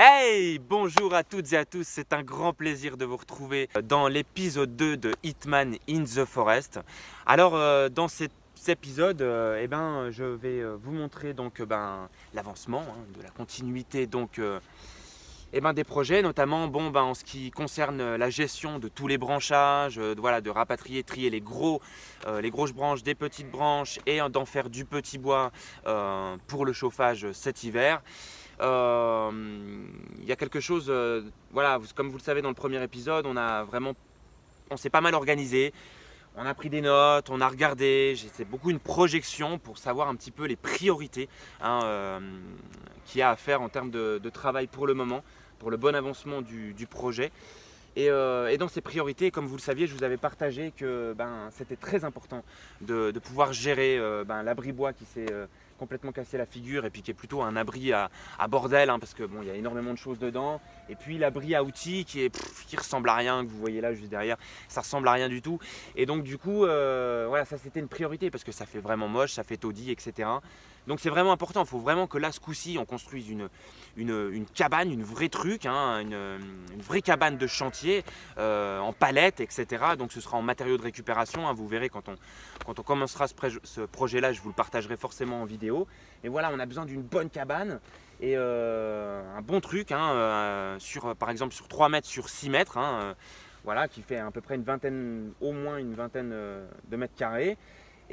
Hey, bonjour à toutes et à tous, c'est un grand plaisir de vous retrouver dans l'épisode 2 de Hitman in the Forest. Alors dans cet épisode, je vais vous montrer donc l'avancement, de la continuité donc des projets, notamment en ce qui concerne la gestion de tous les branchages, de rapatrier, trier les grosses branches des petites branches et d'en faire du petit bois pour le chauffage cet hiver. Il y a quelque chose, comme vous le savez dans le premier épisode, on s'est pas mal organisé. On a pris des notes, on a regardé, c'est beaucoup une projection pour savoir un petit peu les priorités qu'il y a à faire en termes de travail pour le moment, pour le bon avancement du projet. Et dans ces priorités, comme vous le saviez, je vous avais partagé que c'était très important de pouvoir gérer l'abri bois qui s'est complètement cassé la figure et puis qui est plutôt un abri à bordel parce que il y a énormément de choses dedans. Et puis l'abri à outils qui ressemble à rien, que vous voyez là juste derrière, ça ressemble à rien du tout. Et donc du coup, ça c'était une priorité parce que ça fait vraiment moche, ça fait taudis, etc. Donc c'est vraiment important, il faut vraiment que là ce coup-ci on construise une cabane, une vraie truc, une vraie cabane de chantier en palettes, etc. Donc ce sera en matériaux de récupération, vous verrez quand on commencera ce projet-là, je vous le partagerai forcément en vidéo. Mais voilà, on a besoin d'une bonne cabane et un bon truc, par exemple sur 3 mètres sur 6 mètres, qui fait à peu près au moins une vingtaine de mètres carrés.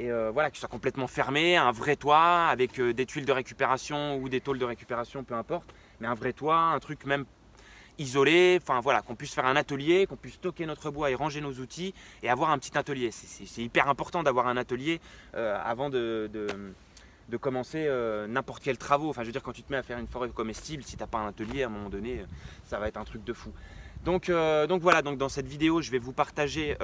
Et qui soit complètement fermé, un vrai toit avec des tuiles de récupération ou des tôles de récupération, peu importe, mais un vrai toit, un truc même isolé, qu'on puisse faire un atelier, qu'on puisse stocker notre bois et ranger nos outils et avoir un petit atelier. C'est hyper important d'avoir un atelier avant de commencer n'importe quel travaux. Enfin, je veux dire, quand tu te mets à faire une forêt comestible, si tu n'as pas un atelier, à un moment donné, ça va être un truc de fou. Donc dans cette vidéo, je vais vous partager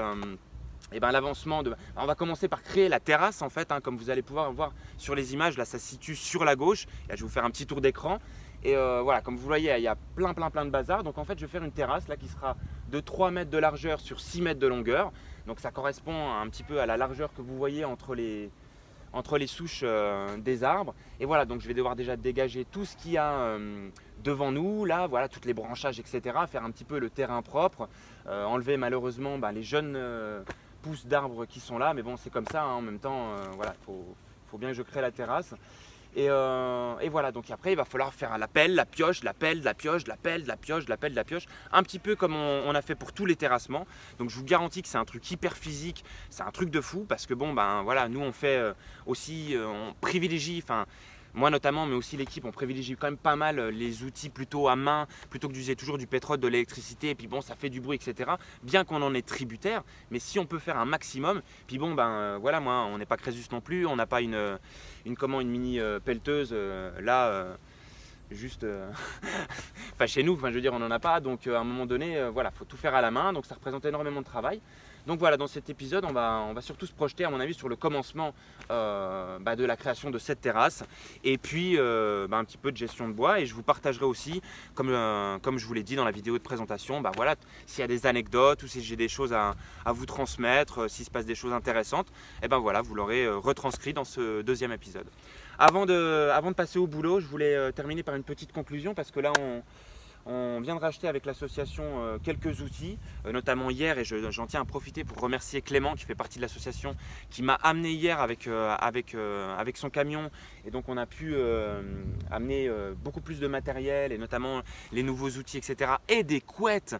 l'avancement on va commencer par créer la terrasse en fait, comme vous allez pouvoir voir sur les images, là ça se situe sur la gauche. Là, je vais vous faire un petit tour d'écran et comme vous voyez, il y a plein de bazar. Donc en fait, je vais faire une terrasse là qui sera de 3 mètres de largeur sur 6 mètres de longueur. Donc ça correspond un petit peu à la largeur que vous voyez entre les souches des arbres. Et voilà, donc je vais devoir déjà dégager tout ce qu'il y a devant nous, là, voilà, toutes les branchages, etc. Faire un petit peu le terrain propre, enlever malheureusement les jeunes pousses d'arbres qui sont là, mais bon, c'est comme ça, en même temps, faut bien que je crée la terrasse. Et voilà, donc après il va falloir faire la pelle, la pioche, la pelle, la pioche, la pelle, la pioche, la pelle, la pioche, un petit peu comme on a fait pour tous les terrassements. Donc je vous garantis que c'est un truc hyper physique, c'est un truc de fou parce que nous on fait aussi, on privilégie, moi notamment, mais aussi l'équipe, on privilégie quand même pas mal les outils plutôt à main, plutôt que d'user toujours du pétrole, de l'électricité, et puis ça fait du bruit, etc. Bien qu'on en est tributaire, mais si on peut faire un maximum, puis moi, on n'est pas Crésus non plus, on n'a pas une mini pelleteuse, juste chez nous, je veux dire, on n'en a pas, donc à un moment donné, faut tout faire à la main, donc ça représente énormément de travail. Donc voilà, dans cet épisode, on va surtout se projeter à mon avis sur le commencement de la création de cette terrasse et puis un petit peu de gestion de bois. Et je vous partagerai aussi, comme je vous l'ai dit dans la vidéo de présentation, s'il y a des anecdotes ou si j'ai des choses à vous transmettre, s'il se passe des choses intéressantes, vous l'aurez retranscrit dans ce deuxième épisode. Avant de passer au boulot, je voulais terminer par une petite conclusion parce que là on vient de racheter avec l'association quelques outils, notamment hier, et j'en tiens à profiter pour remercier Clément qui fait partie de l'association, qui m'a amené hier avec son camion, et donc on a pu amener beaucoup plus de matériel, et notamment les nouveaux outils, etc. Et des couettes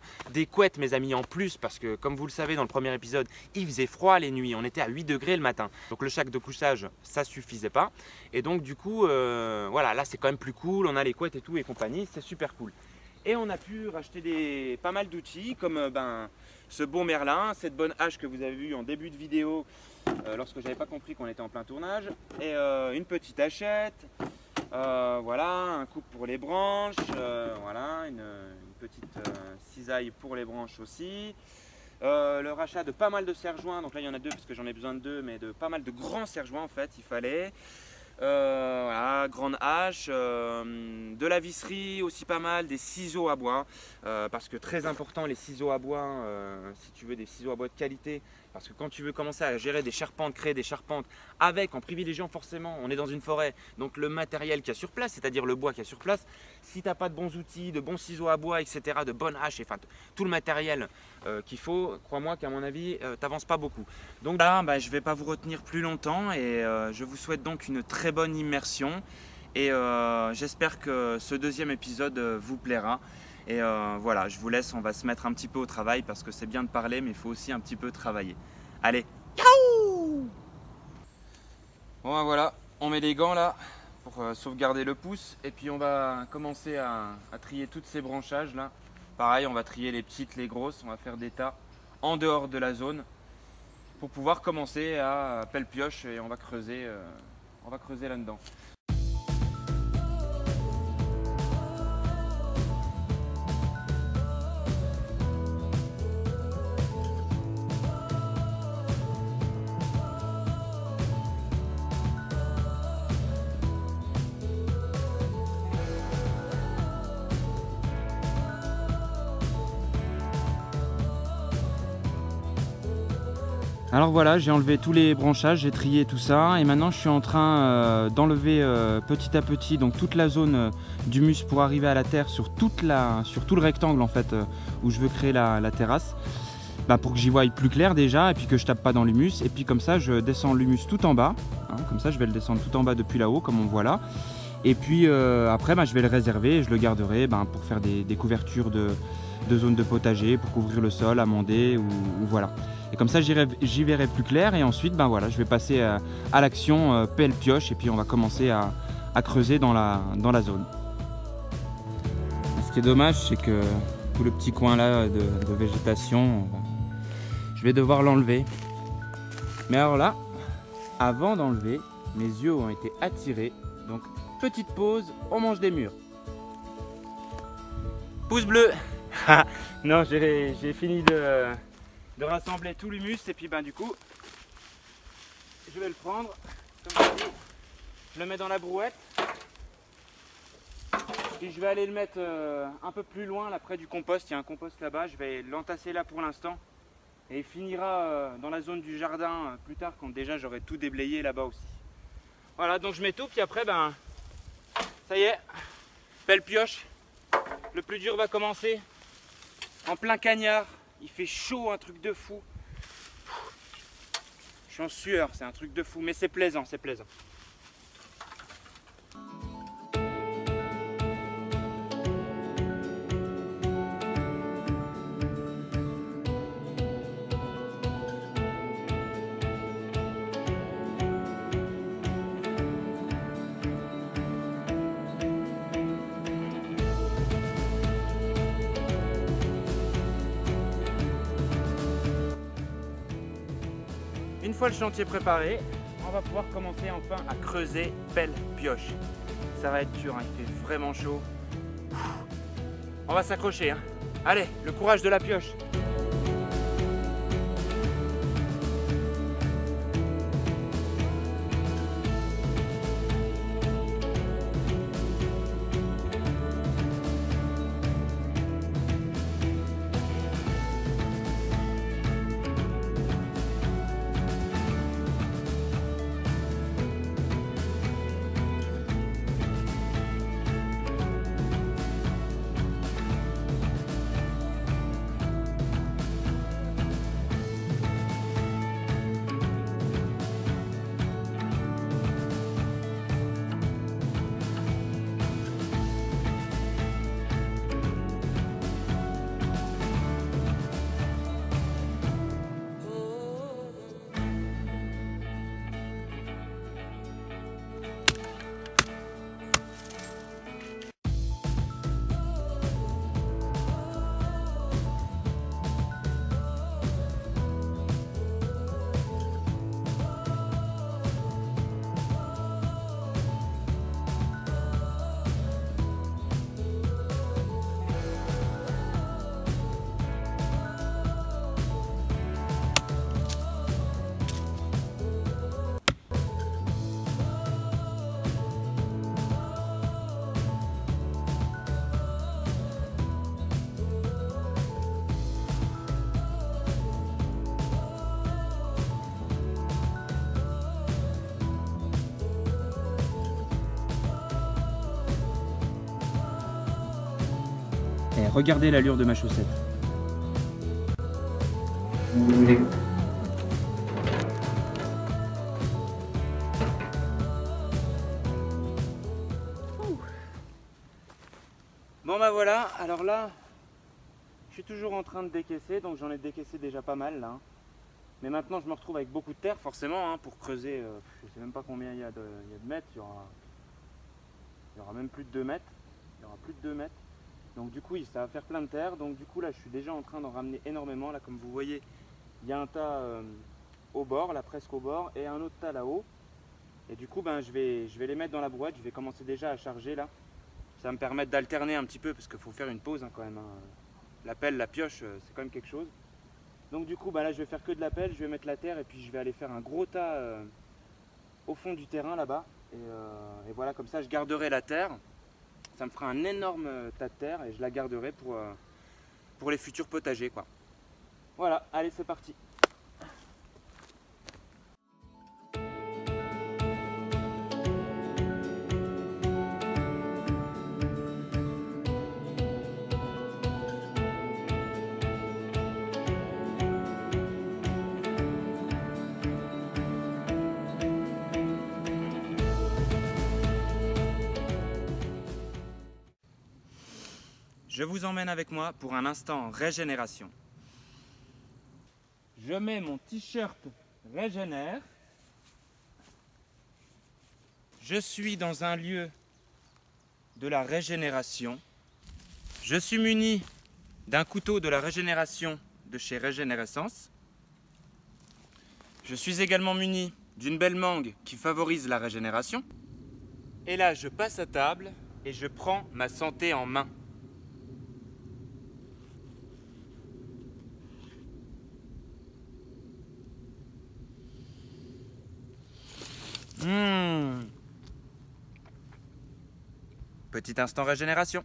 mes amis en plus, parce que comme vous le savez dans le premier épisode, il faisait froid les nuits, on était à 8 degrés le matin, donc le sac de couchage ça suffisait pas, et donc du coup là c'est quand même plus cool, on a les couettes et tout et compagnie, c'est super cool. Et on a pu racheter pas mal d'outils comme ce bon Merlin, cette bonne hache que vous avez vue en début de vidéo lorsque j'avais pas compris qu'on était en plein tournage, et une petite hachette, un coupe pour les branches, une petite cisaille pour les branches aussi. Le rachat de pas mal de serre-joints, donc là il y en a 2 parce que j'en ai besoin de 2, mais de pas mal de grands serre-joints en fait, il fallait. Grande hache, de la visserie aussi pas mal, des ciseaux à bois, parce que très important les ciseaux à bois, si tu veux des ciseaux à bois de qualité, Parce que quand tu veux commencer à gérer des charpentes, créer des charpentes en privilégiant forcément, on est dans une forêt, donc le matériel qu'il y a sur place, c'est-à-dire le bois qu'il y a sur place, si tu n'as pas de bons outils, de bons ciseaux à bois, etc., de bonnes haches, enfin tout le matériel qu'il faut, crois-moi qu'à mon avis, tu n'avances pas beaucoup. Donc là, je ne vais pas vous retenir plus longtemps et je vous souhaite donc une très bonne immersion et j'espère que ce deuxième épisode vous plaira. Et voilà, je vous laisse, on va se mettre un petit peu au travail parce que c'est bien de parler, mais il faut aussi un petit peu travailler. Allez, ciao! Bon, voilà, on met les gants là pour sauvegarder le pouce. Et puis on va commencer à trier toutes ces branchages là. Pareil, on va trier les petites, les grosses, on va faire des tas en dehors de la zone pour pouvoir commencer à pelle-pioche et on va creuser là-dedans. Alors voilà, j'ai enlevé tous les branchages, j'ai trié tout ça et maintenant je suis en train d'enlever petit à petit donc toute la zone d'humus pour arriver à la terre sur tout le rectangle en fait où je veux créer la terrasse, pour que j'y voie plus clair déjà et puis que je tape pas dans l'humus et puis comme ça je descends l'humus tout en bas, hein, comme ça je vais le descendre tout en bas depuis là-haut comme on voit là et puis après je vais le réserver et je le garderai pour faire des couvertures de zones de potager pour couvrir le sol, amender ou voilà. Et comme ça j'y verrai plus clair et ensuite voilà, je vais passer à l'action pelle-pioche et puis on va commencer à creuser dans la zone. Ce qui est dommage c'est que tout le petit coin là de végétation, je vais devoir l'enlever. Mais alors là, avant d'enlever, mes yeux ont été attirés. Donc petite pause, on mange des mûres. Pouce bleu. Non, j'ai fini de rassembler tout l'humus et puis du coup je vais le prendre comme je dis, je le mets dans la brouette puis je vais aller le mettre un peu plus loin là près du compost. Il y a un compost là-bas, je vais l'entasser là pour l'instant et il finira dans la zone du jardin plus tard quand déjà j'aurai tout déblayé là-bas aussi. Voilà, donc je mets tout puis après ça y est, pelle-pioche, le plus dur va commencer. En plein cagnard, il fait chaud, un truc de fou. Je suis en sueur, c'est un truc de fou, mais c'est plaisant, c'est plaisant. Une fois le chantier préparé, on va pouvoir commencer enfin à creuser pelle-pioche. Ça va être dur, hein, il fait vraiment chaud. On va s'accrocher. Hein. Allez, le courage de la pioche. Et regardez l'allure de ma chaussette. Bon bah voilà, alors là, je suis toujours en train de décaisser, donc j'en ai décaissé déjà pas mal là. Mais maintenant je me retrouve avec beaucoup de terre forcément pour creuser, je sais même pas combien il y a de mètres, il y aura même plus de 2 mètres. Il y aura plus de 2 mètres. Donc du coup ça va faire plein de terre, donc du coup là je suis déjà en train d'en ramener énormément. Là comme vous voyez, il y a un tas au bord, là presque au bord, et un autre tas là-haut. Et du coup ben, je vais les mettre dans la brouette, je vais commencer déjà à charger là. Ça va me permettre d'alterner un petit peu parce qu'il faut faire une pause hein, quand même. Hein. La pelle, la pioche, c'est quand même quelque chose. Donc du coup bah là je vais faire que de la pelle, je vais mettre la terre et puis je vais aller faire un gros tas au fond du terrain là-bas. Et voilà, comme ça je garderai la terre. Ça me fera un énorme tas de terre et je la garderai pour les futurs potagers quoi. Voilà, allez c'est parti. Je vous emmène avec moi pour un instant régénération. Je mets mon t-shirt Régénère. Je suis dans un lieu de la régénération. Je suis muni d'un couteau de la régénération de chez Régénérescence. Je suis également muni d'une belle mangue qui favorise la régénération. Et là, je passe à table et je prends ma santé en main. Petit instant régénération.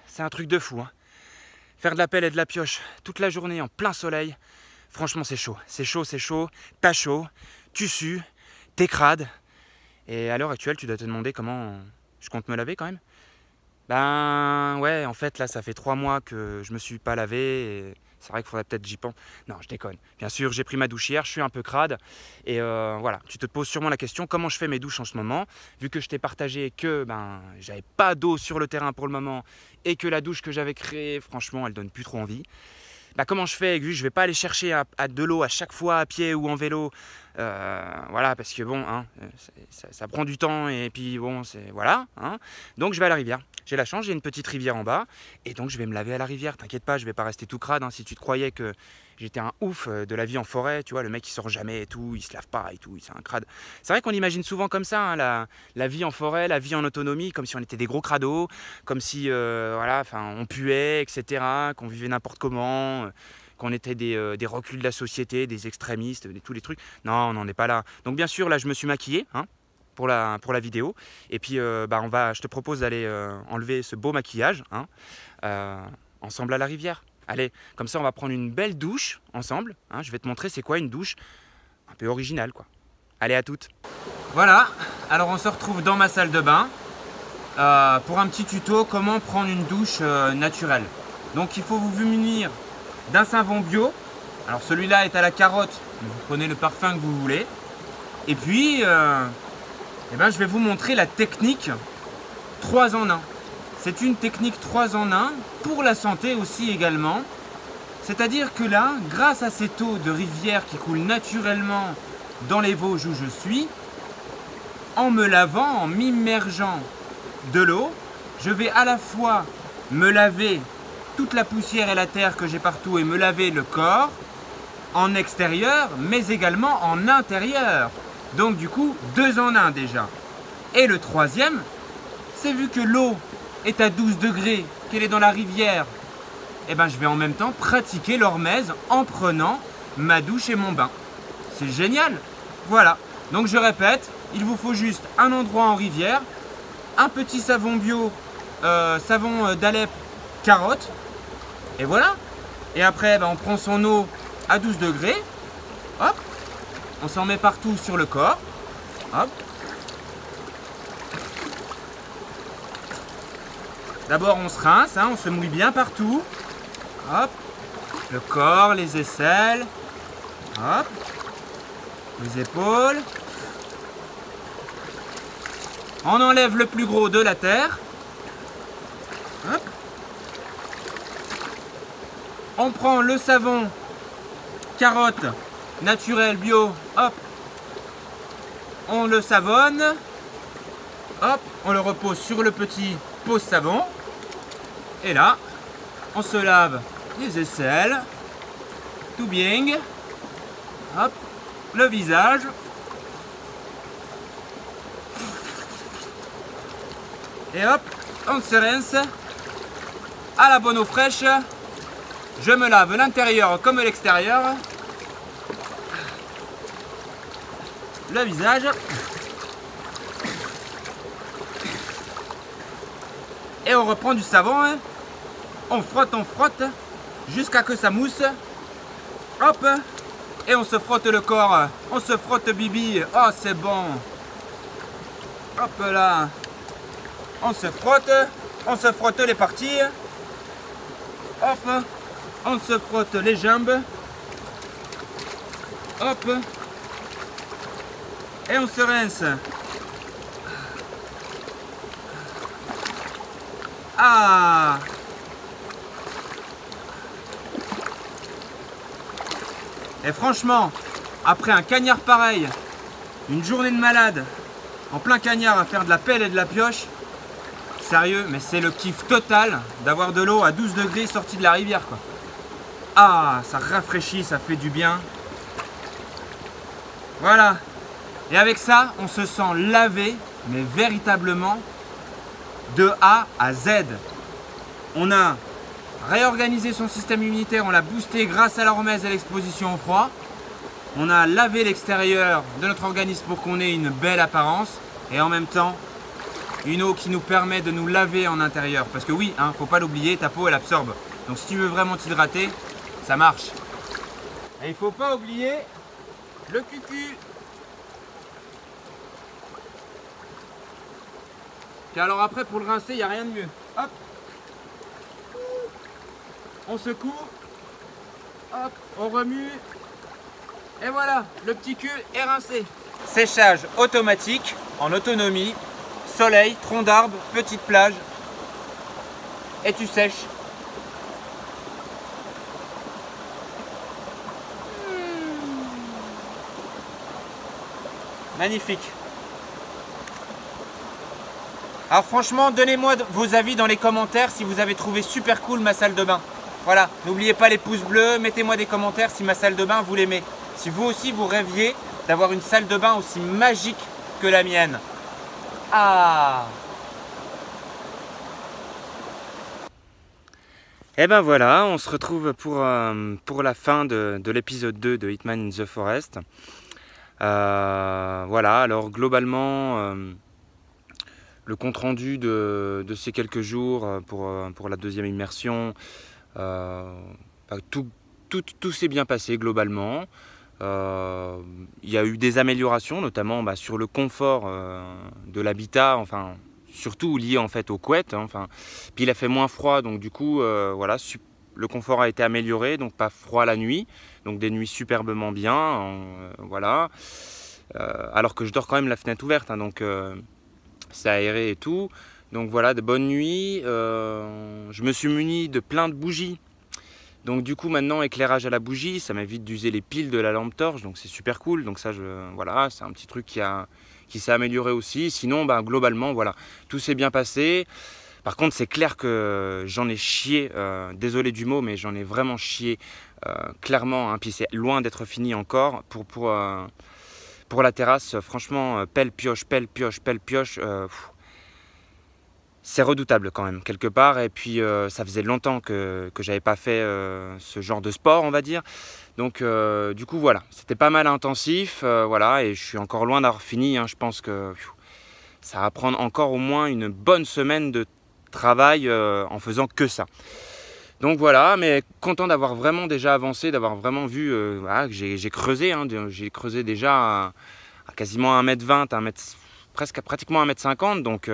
C'est un truc de fou, hein. Faire de la pelle et de la pioche toute la journée en plein soleil, franchement c'est chaud. C'est chaud, t'as chaud, tu sues, t'es crade. Et à l'heure actuelle, tu dois te demander comment je compte me laver quand même. Ben ouais, en fait là ça fait 3 mois que je me suis pas lavé et c'est vrai qu'il faudrait peut-être j'y pense. Non, je déconne. Bien sûr, j'ai pris ma douche hier, je suis un peu crade. Et voilà, tu te poses sûrement la question, comment je fais mes douches en ce moment? Vu que je t'ai partagé que ben, j'avais pas d'eau sur le terrain pour le moment et que la douche que j'avais créée, franchement, elle donne plus trop envie. Bah, comment je fais? Je vais pas aller chercher à de l'eau à chaque fois à pied ou en vélo. Voilà, parce que bon, hein, ça prend du temps et puis bon, c'est voilà. Hein. Donc je vais à la rivière. J'ai la chance, j'ai une petite rivière en bas et donc je vais me laver à la rivière. T'inquiète pas, je vais pas rester tout crade. Hein, si tu te croyais que j'étais un ouf de la vie en forêt, tu vois, le mec il sort jamais et tout, il se lave pas et tout, c'est un crade. C'est vrai qu'on imagine souvent comme ça, hein, la vie en forêt, la vie en autonomie, comme si on était des gros crados, comme si voilà, on puait, etc., qu'on vivait n'importe comment. Qu'on était des reculs de la société, des extrémistes, tous les trucs. Non, on n'en est pas là. Donc bien sûr, là, je me suis maquillé hein, pour la vidéo. Et puis, je te propose d'aller enlever ce beau maquillage hein, ensemble à la rivière. Allez, comme ça, on va prendre une belle douche ensemble. Hein. Je vais te montrer c'est quoi une douche un peu originale, quoi. Allez, à toutes. Voilà, alors on se retrouve dans ma salle de bain pour un petit tuto comment prendre une douche naturelle. Donc, il faut vous munir d'un savon bio. Alors celui-là est à la carotte, vous prenez le parfum que vous voulez. Et puis, eh ben, je vais vous montrer la technique 3 en 1. C'est une technique 3 en 1 pour la santé aussi également. C'est-à-dire que là, grâce à cette eau de rivière qui coule naturellement dans les Vosges où je suis, en me lavant, en m'immergeant de l'eau, je vais à la fois me laver toute la poussière et la terre que j'ai partout et me laver le corps en extérieur, mais également en intérieur. Donc du coup, 2 en 1 déjà. Et le troisième, c'est vu que l'eau est à 12 degrés, qu'elle est dans la rivière, et ben je vais en même temps pratiquer l'hormèse en prenant ma douche et mon bain. C'est génial. Voilà. Donc je répète, il vous faut juste un endroit en rivière, un petit savon bio, savon d'Alep carotte, et voilà. Et après, ben, on prend son eau à 12 degrés, hop, on s'en met partout sur le corps, hop. D'abord on se rince, hein, on se mouille bien partout, hop, le corps, les aisselles, hop, les épaules. On enlève le plus gros de la terre, hop. On prend le savon carotte naturel bio, hop, on le savonne, hop, on le repose sur le petit pose savon. Et là, on se lave les aisselles, tout bien, hop, le visage. Et hop, on se rince à la bonne eau fraîche. Je me lave l'intérieur comme l'extérieur. Le visage. Et on reprend du savon. Hein. On frotte jusqu'à que ça mousse. Hop. Et on se frotte le corps. On se frotte bibi. Oh, c'est bon. Hop là. On se frotte les parties. Hop. On se frotte les jambes. Hop. Et on se rince. Ah! Et franchement, après un cagnard pareil, une journée de malade, en plein cagnard à faire de la pelle et de la pioche, sérieux, mais c'est le kiff total d'avoir de l'eau à 12 degrés sortie de la rivière, quoi. Ah, ça rafraîchit, ça fait du bien. Voilà. Et avec ça, on se sent lavé, mais véritablement de A à Z. On a réorganisé son système immunitaire, on l'a boosté grâce à la hormèse et à l'exposition au froid. On a lavé l'extérieur de notre organisme pour qu'on ait une belle apparence. Et en même temps, une eau qui nous permet de nous laver en intérieur. Parce que oui, hein, faut pas l'oublier, ta peau elle absorbe. Donc si tu veux vraiment t'hydrater, ça marche. Et il faut pas oublier le cucu. Et alors après pour le rincer, il n'y a rien de mieux. Hop. On secoue. Hop, on remue. Et voilà, le petit cul est rincé. Séchage automatique, en autonomie. Soleil, tronc d'arbre, petite plage. Et tu sèches. Magnifique. Alors franchement, donnez-moi vos avis dans les commentaires si vous avez trouvé super cool ma salle de bain. Voilà, n'oubliez pas les pouces bleus, mettez-moi des commentaires si ma salle de bain vous l'aimez. Si vous aussi vous rêviez d'avoir une salle de bain aussi magique que la mienne. Ah! Et ben voilà, on se retrouve pour la fin de l'épisode 2 de Hitman in the Forest. Voilà, alors globalement, le compte rendu de ces quelques jours pour la deuxième immersion, tout s'est bien passé globalement. Il y a eu des améliorations, notamment sur le confort de l'habitat, enfin surtout lié en fait aux couettes. Hein, enfin, puis il a fait moins froid, donc du coup voilà, le confort a été amélioré, donc pas froid la nuit, donc des nuits superbement bien, voilà. Alors que je dors quand même la fenêtre ouverte, hein, donc c'est aéré et tout. Donc voilà, de bonnes nuits. Je me suis muni de plein de bougies. Donc du coup maintenant éclairage à la bougie, ça m'évite d'user les piles de la lampe torche, donc c'est super cool. Donc ça, voilà, c'est un petit truc qui s'est amélioré aussi. Sinon, bah, globalement, voilà, tout s'est bien passé. Par contre, c'est clair que j'en ai chié, désolé du mot, mais j'en ai vraiment chié clairement, hein, puis c'est loin d'être fini encore. Pour la terrasse, franchement, pelle, pioche, pelle, pioche, pelle, pioche, c'est redoutable quand même, quelque part. Et puis, ça faisait longtemps que j'avais pas fait ce genre de sport, on va dire. Donc, du coup, voilà, c'était pas mal intensif, voilà, et je suis encore loin d'avoir fini, hein. Je pense que ça va prendre encore au moins une bonne semaine de travail en faisant que ça. Donc voilà, mais content d'avoir vraiment déjà avancé, d'avoir vraiment vu voilà, que j'ai creusé, hein, j'ai creusé déjà à quasiment 1,20 m, pratiquement 1,50 m, donc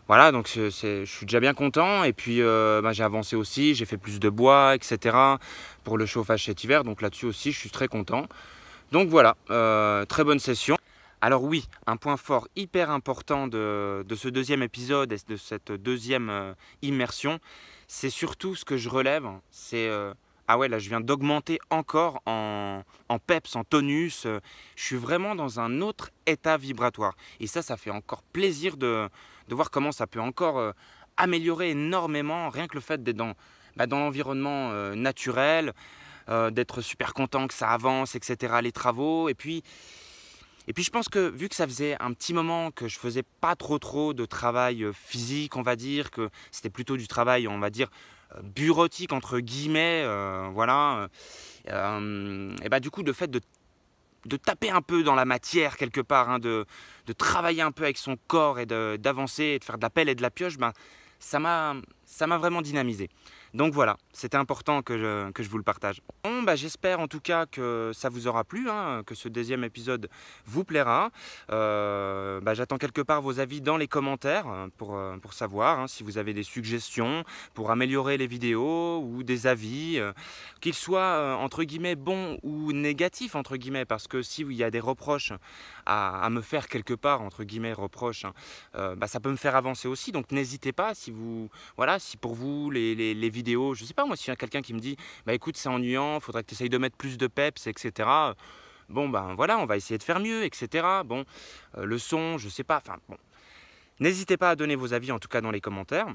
voilà, donc je suis déjà bien content. Et puis bah, j'ai avancé aussi, j'ai fait plus de bois, etc. pour le chauffage cet hiver, donc là-dessus aussi je suis très content. Donc voilà, très bonne session. Alors oui, un point fort hyper important de ce deuxième épisode et de cette deuxième immersion, c'est surtout ce que je relève, c'est ah ouais, là je viens d'augmenter encore en peps, en tonus, je suis vraiment dans un autre état vibratoire. Et ça fait encore plaisir de voir comment ça peut encore améliorer énormément, rien que le fait d'être dans l'environnement naturel, d'être super content que ça avance, etc., les travaux. Et puis je pense que vu que ça faisait un petit moment que je faisais pas trop de travail physique, on va dire, que c'était plutôt du travail, on va dire, bureautique entre guillemets, voilà. Et bah du coup, le fait de taper un peu dans la matière quelque part, hein, de travailler un peu avec son corps et d'avancer et de faire de la pelle et de la pioche, ben, ça m'a vraiment dynamisé. Donc voilà, c'était important que je vous le partage. Bon, bah, j'espère en tout cas que ça vous aura plu, hein, que ce deuxième épisode vous plaira. Bah, j'attends quelque part vos avis dans les commentaires pour savoir, hein, si vous avez des suggestions pour améliorer les vidéos ou des avis, qu'ils soient entre guillemets bons ou négatifs entre guillemets, parce que si il y a des reproches à me faire quelque part, entre guillemets reproches, hein, bah, ça peut me faire avancer aussi. Donc n'hésitez pas, voilà, si pour vous les vidéos, je sais pas moi, s'il y a quelqu'un qui me dit bah écoute c'est ennuyant, faudrait que tu essayes de mettre plus de peps, etc. Bon ben voilà, on va essayer de faire mieux, etc. Bon, le son, je sais pas, enfin bon. N'hésitez pas à donner vos avis en tout cas dans les commentaires.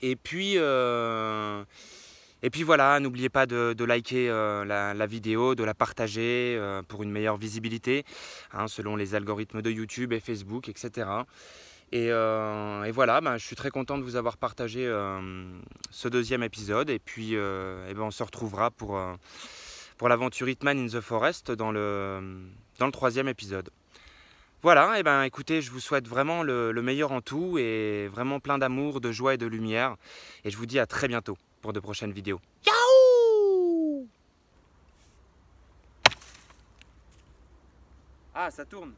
Et puis voilà, n'oubliez pas de liker la vidéo, de la partager pour une meilleure visibilité, hein, selon les algorithmes de YouTube et Facebook, etc. Et voilà, bah, je suis très content de vous avoir partagé ce deuxième épisode. Et puis ben, on se retrouvera pour l'aventure Hitman in the Forest dans le troisième épisode. Voilà, et ben écoutez, je vous souhaite vraiment le meilleur en tout et vraiment plein d'amour, de joie et de lumière. Et je vous dis à très bientôt pour de prochaines vidéos. Yahoo! Ah, ça tourne!